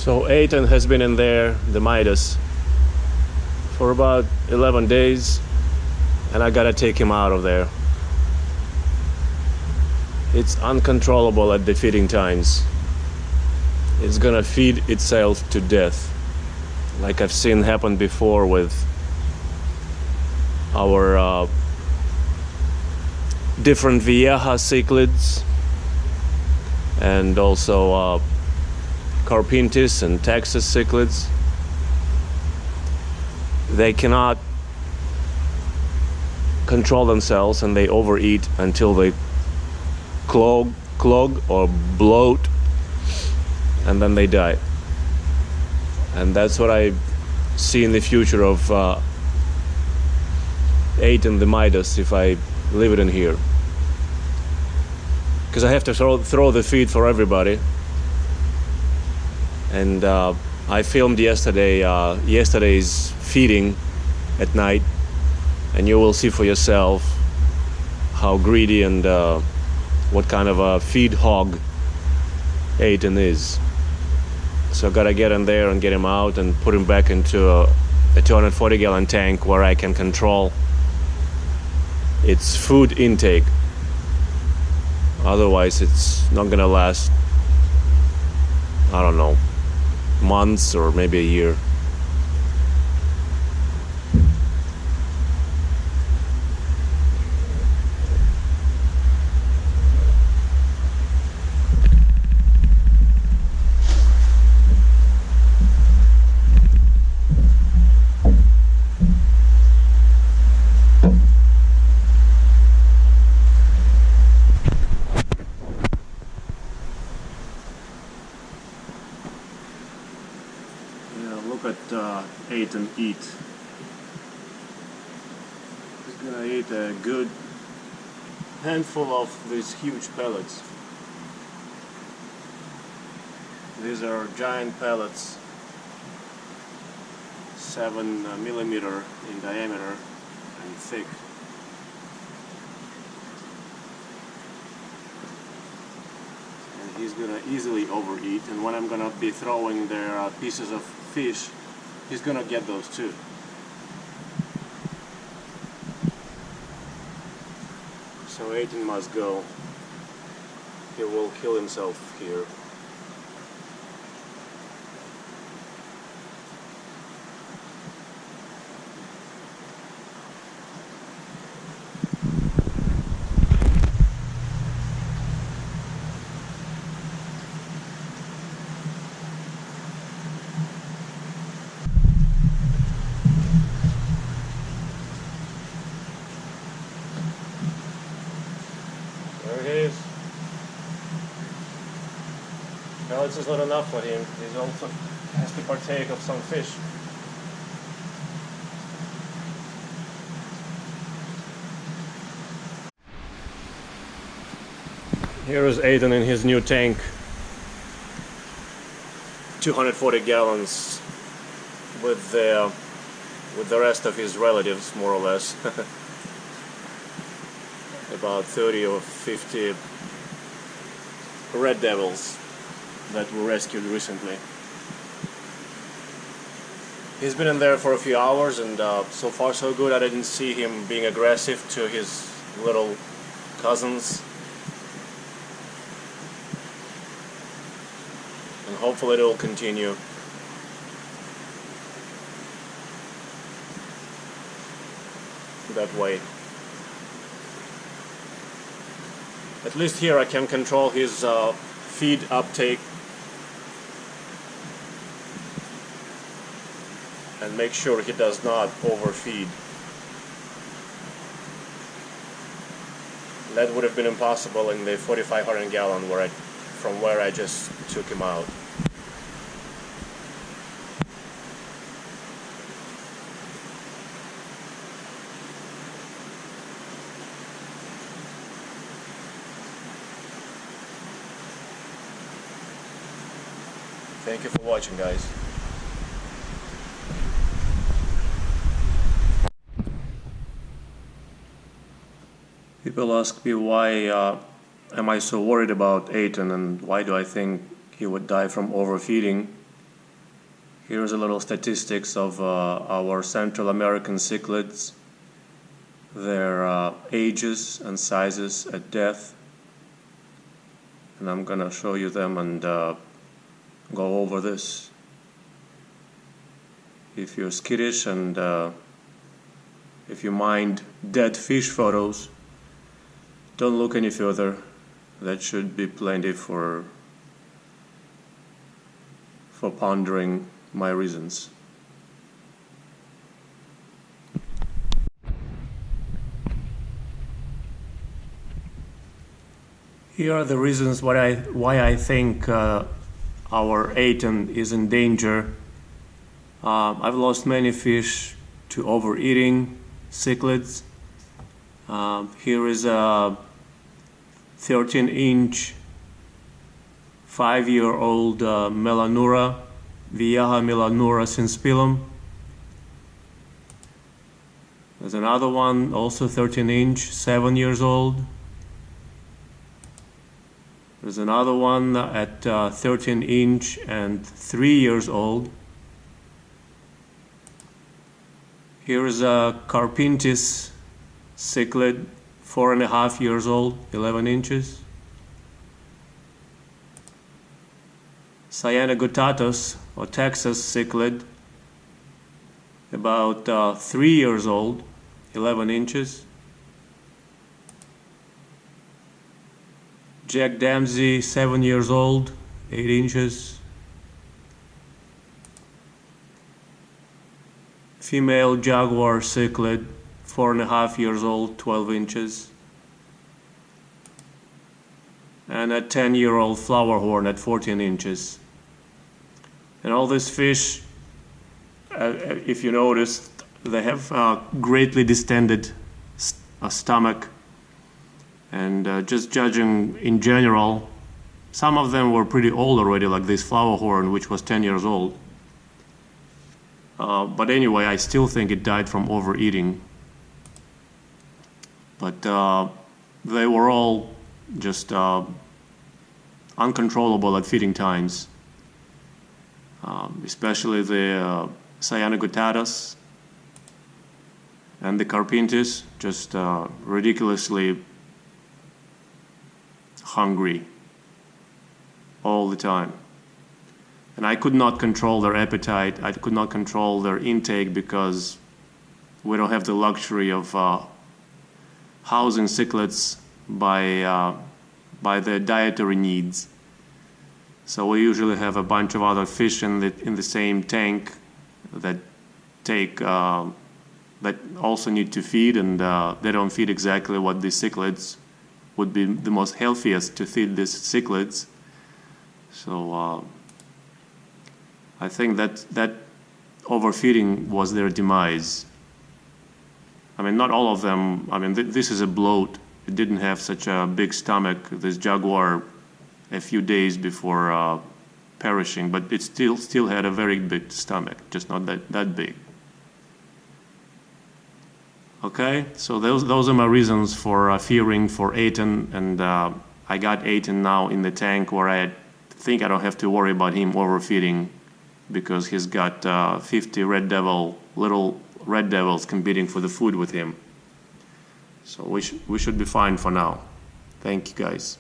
So Atan has been in there, the Midas, for about 11 days, and I gotta take him out of there. It's uncontrollable at the feeding times. It's gonna feed itself to death, like I've seen happen before with our different Vieja cichlids, and also Carpintis and Texas cichlids. They cannot control themselves and they overeat until they clog or bloat, and then they die. And that's what I see in the future of Atan the Midas if I leave it in here, because I have to throw the feed for everybody. And I filmed yesterday's feeding at night, and you will see for yourself how greedy and what kind of a feed hog Atan is. So I gotta get in there and get him out and put him back into a 240-gallon tank where I can control its food intake. Otherwise it's not gonna last, I don't know, months or maybe a year. Look at Atan eat. He's gonna eat a good handful of these huge pellets. These are giant pellets, 7 millimeter in diameter and thick. And he's gonna easily overeat, and when I'm gonna be throwing their pieces of fish, he's gonna get those too. So Atan must go. He will kill himself here. There he is. Pellets is not enough for him. He also has to partake of some fish. Here is Atan in his new tank. 240 gallons with the rest of his relatives, more or less. About 30 or 50 red devils that were rescued recently. He's been in there for a few hours, and so far so good. I didn't see him being aggressive to his little cousins. And hopefully it will continue. That way. At least here I can control his feed uptake and make sure he does not overfeed. That would have been impossible in the 4,500 gallon from where I just took him out. Thank you for watching, guys. People ask me why am I so worried about Atan, and why do I think he would die from overfeeding. Here's a little statistics of our Central American cichlids, their ages and sizes at death, and I'm gonna show you them and go over this. If you're skittish and if you mind dead fish photos, don't look any further. That should be plenty for pondering my reasons. Here are the reasons why I think our Atan is in danger. I've lost many fish to overeating cichlids. Here is a 13-inch 5-year-old Melanura, Viaha Melanura sinspilum. There's another one, also 13-inch, 7 years old. There's another one at 13-inch and 3 years old. Here is a Carpintis cichlid, 4.5 years old, 11 inches. Cyanogutatus or Texas cichlid, about 3 years old, 11 inches. Jack Dempsey, 7 years old, 8 inches. Female jaguar cichlid, 4.5 years old, 12 inches. And a 10-year-old flowerhorn at 14 inches. And all these fish, if you noticed, they have greatly distended stomach. And just judging in general, some of them were pretty old already, like this flowerhorn, which was 10 years old. But anyway, I still think it died from overeating. But they were all just uncontrollable at feeding times. Especially the Cyanogutatus and the Carpintis, just ridiculously hungry all the time. And I could not control their appetite, I could not control their intake because we don't have the luxury of housing cichlids by their dietary needs. So we usually have a bunch of other fish in the same tank that that also need to feed, and they don't feed exactly what the cichlids would be the most healthiest to feed these cichlids. So I think that overfeeding was their demise. I mean, not all of them. I mean, this is a bloat. It didn't have such a big stomach. This jaguar, a few days before perishing, but it still had a very big stomach, just not that big. Okay, so those are my reasons for fearing for Atan, and I got Atan now in the tank where I think I don't have to worry about him overfeeding because he's got 50 little red devils competing for the food with him. So we should be fine for now. Thank you guys.